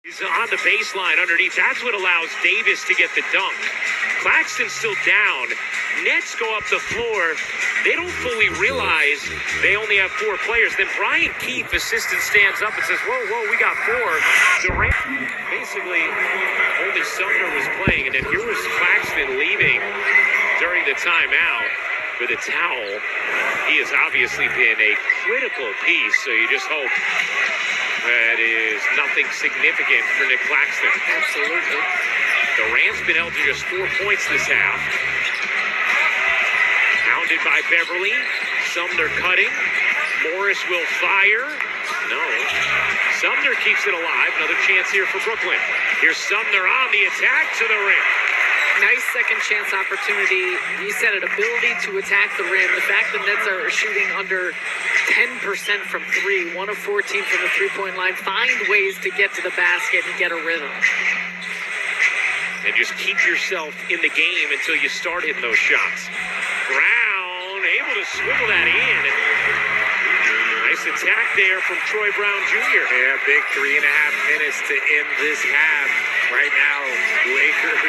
He's on the baseline underneath. That's what allows Davis to get the dunk. Claxton's still down. Nets go up the floor. They don't fully realize they only have 4 players. Then Brian Keefe, assistant, stands up and says, whoa, we got 4. Durant, basically, only Sumner was playing. And then here was Claxton leaving during the timeout with a towel. He has obviously been a critical piece, so you just hope that is nothing significant for Nick Claxton. Absolutely. Durant's been held to just 4 points this half. Pounded by Beverly. Sumner cutting. Morris will fire. No. Sumner keeps it alive. Another chance here for Brooklyn. Here's Sumner on the attack to the rim. Nice second chance opportunity. You said it, ability to attack the rim. The fact that Nets are shooting under 10% from 3, 1 of 14 from the three-point line. Find ways to get to the basket and get a rhythm. And just keep yourself in the game until you start hitting those shots. Brown able to swivel that in. Nice attack there from Troy Brown Jr. Yeah, big 3.5 minutes to end this half. Right now, Lakers,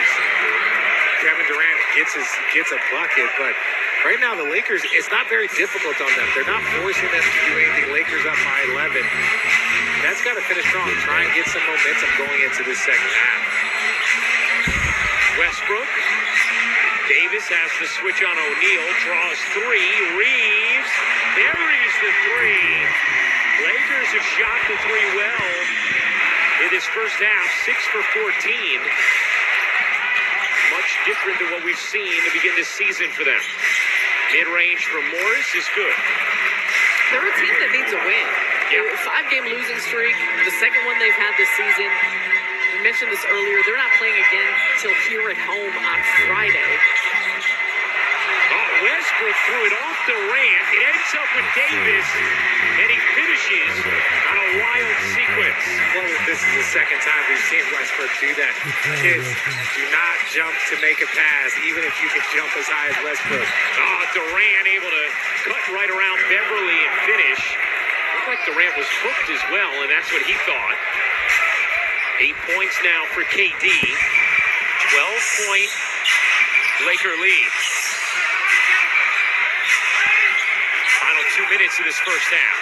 Kevin Durant gets a bucket, but right now the Lakers, it's not very difficult on them. They're not forcing them to do anything. Lakers up by 11. That's got to finish strong. Try and get some momentum going into this second half. Westbrook. Davis has the switch on O'Neal. Draws 3. Reeves buries the 3. Lakers have shot the 3 well in this first half. 6 for 14. Much different than what we've seen to begin this season for them. Mid-range from Morris is good. They're a team that needs a win. Yeah. 5-game losing streak, the second one they've had this season. We mentioned this earlier. They're not playing again till here at home on Friday. Westbrook threw it off Durant. It ends up with Davis, and he finishes on a wild sequence. Well, this is the second time we've seen Westbrook do that. Kids, do not jump to make a pass, even if you can jump as high as Westbrook. Durant able to cut right around Beverly and finish. Looked like Durant was hooked as well, and that's what he thought. 8 points now for KD. 12-point Laker lead. Final 2 minutes of this first half.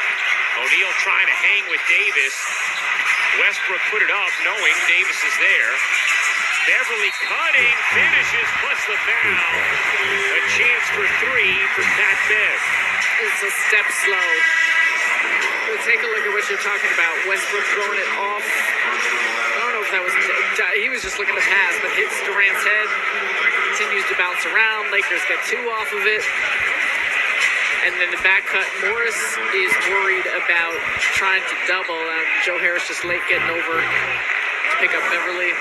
O'Neal trying to hang with Davis. Westbrook put it up, knowing Davis is there. Beverly cutting, finishes, plus the foul. A chance for 3 for Pat Bev. It's a step slow. But take a look at what you're talking about. Westbrook throwing it off. I don't know if that was... He was just looking to pass, but hits Durant's head. Continues to bounce around. Lakers get 2 off of it. And then the back cut, Morris is worried about trying to double. Joe Harris just late getting over to pick up Beverly.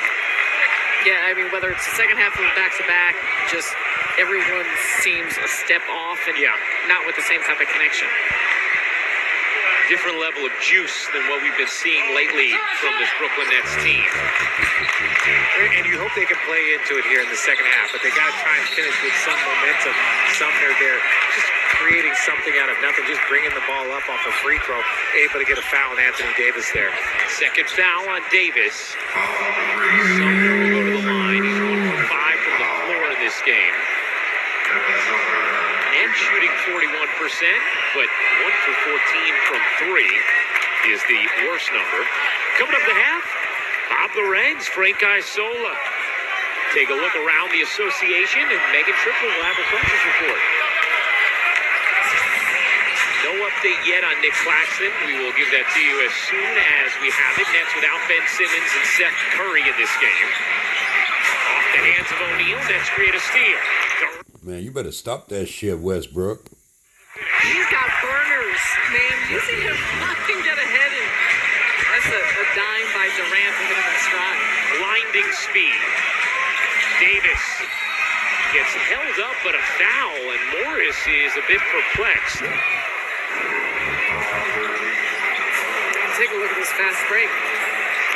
Yeah, I mean, whether it's the second half of the back-to-back, just everyone seems a step off and not with the same type of connection. Different level of juice than what we've been seeing lately from this Brooklyn Nets team. And you hope they can play into it here in the second half, but they got to try and finish with some momentum. Sumner there, just creating something out of nothing, just bringing the ball up off a free throw, able to get a foul on Anthony Davis there. Second foul on Davis. Sumner will go to the line. He's 1 for 5 from the floor in this game. And shooting 41%, but 1 for 14 from 3 is the worst number. Coming up the half, Bob Lorenz, Frank Isola. Take a look around the association, and Megan Triplett will have a coach's report. No update yet on Nick Claxton. We will give that to you as soon as we have it. Nets without Ben Simmons and Seth Curry in this game. Off the hands of O'Neal, Nets create a steal. Man, you better stop that shit, Westbrook. He's got burners, man. You see him fucking get ahead, and that's a dime by Durant to get him in stride. Blinding speed. Davis gets held up, but a foul, and Morris is a bit perplexed. Take a look at this fast break.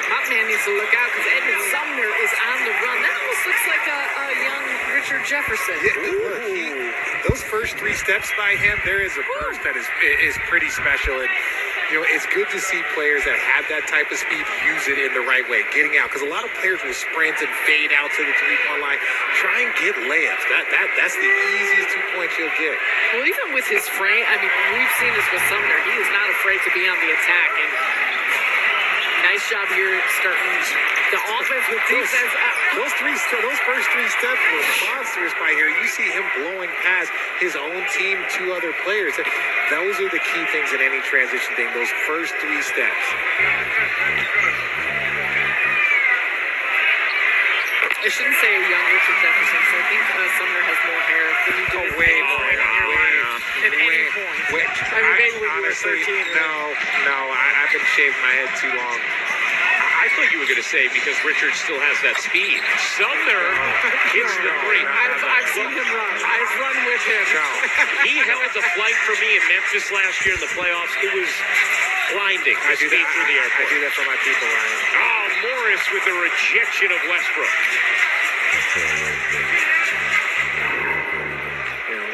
Hot man needs to look out because Edmund Sumner is on the run. That almost looks like a young Richard Jefferson. Yeah, those first 3 steps by him, there is a burst that is pretty special. And it's good to see players that have that type of speed use it in the right way, getting out. Because a lot of players will sprint and fade out to the three-point line. Try and get layups. That's the easiest 2 points you'll get. Well, even with his frame, I mean, we've seen this with Sumner. He is not afraid to be on the attack. And nice job here starting the offense with defense. Those first three steps were monstrous by here. You see him blowing past his own team, 2 other players. Those are the key things in any transition thing, those first 3 steps. I shouldn't say a young Richard Jefferson, so I think Sumner has more hair than you do. Way more. At any point. I mean, maybe when Honestly, you were 13. I've been shaving my head too long. I thought you were going to say because Richard still has that speed. Sumner hits the three. I've seen him run. I've run with him. No. He held the flight for me in Memphis last year in the playoffs. It was blinding. I do speed that. through the I airport. do that for my people, Ryan. Oh, Morris with the rejection of Westbrook.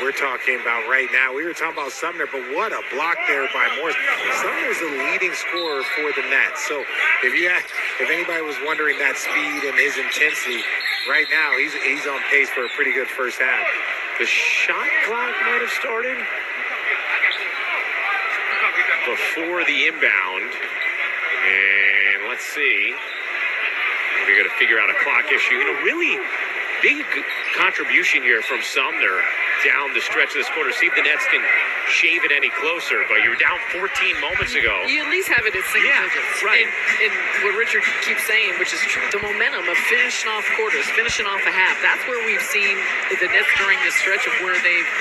We're talking about right now. We were talking about Sumner, but what a block there by Morris. Sumner is the leading scorer for the Nets. So if anybody was wondering that speed and his intensity, right now he's on pace for a pretty good first half. The shot clock might have started before the inbound. And let's see. We're going to figure out a clock issue. Really big contribution here from Sumner down the stretch of this quarter. See if the Nets can shave it any closer, but you were down 14 moments ago. You at least have it at single digits. Right. And what Richard keeps saying, which is true, the momentum of finishing off quarters, finishing off a half, that's where we've seen the Nets during this stretch of where they've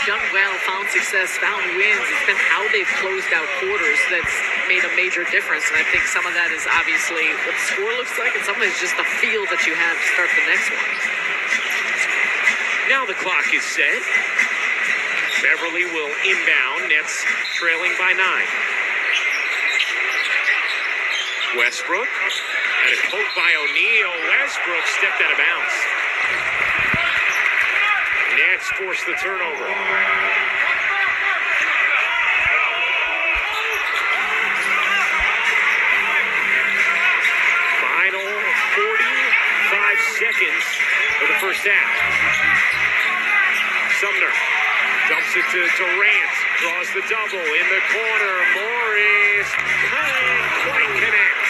done well, found success, found wins. It's been how they've closed out quarters that's made a major difference. And I think some of that is obviously what the score looks like, and some of it is just the feel that you have to start the next one. Now the clock is set. Beverly will inbound. Nets trailing by 9. Westbrook and a poke by O'Neal. Westbrook stepped out of bounds. Nets force the turnover. Final 45 seconds for the first half. Sumner dumps it to Durant, draws the double in the corner. Morris can't quite connect.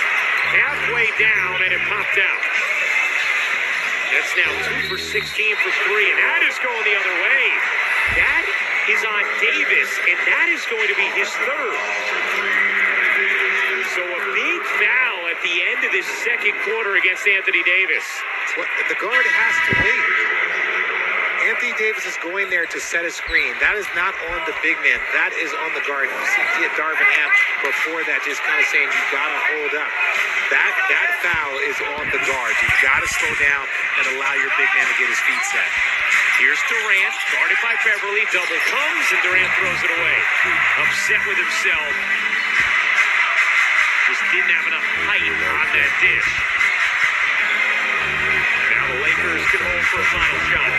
Halfway down, and it popped out. That's now 2 for 16 for 3, and that is going the other way. That is on Davis, and that is going to be his 3rd. So a big foul at the end of this second quarter against Anthony Davis. Well, the guard has to wait. Anthony Davis is going there to set a screen. That is not on the big man. That is on the guard. You see Darvin Ham before that just kind of saying you got to hold up. That foul is on the guard. You've got to slow down and allow your big man to get his feet set. Here's Durant, guarded by Beverly. Double comes, and Durant throws it away. Upset with himself. Just didn't have enough height on that dish. Now the Lakers can hold for a final shot.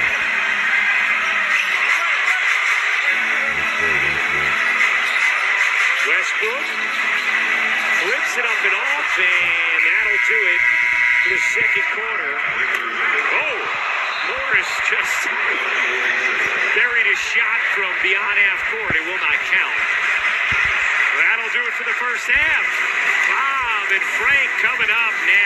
Westbrook flips it up and off, and that'll do it for the second quarter. Oh, Morris just buried a shot from beyond half court. It will not count. That'll do it for the first half. Bob and Frank coming up next.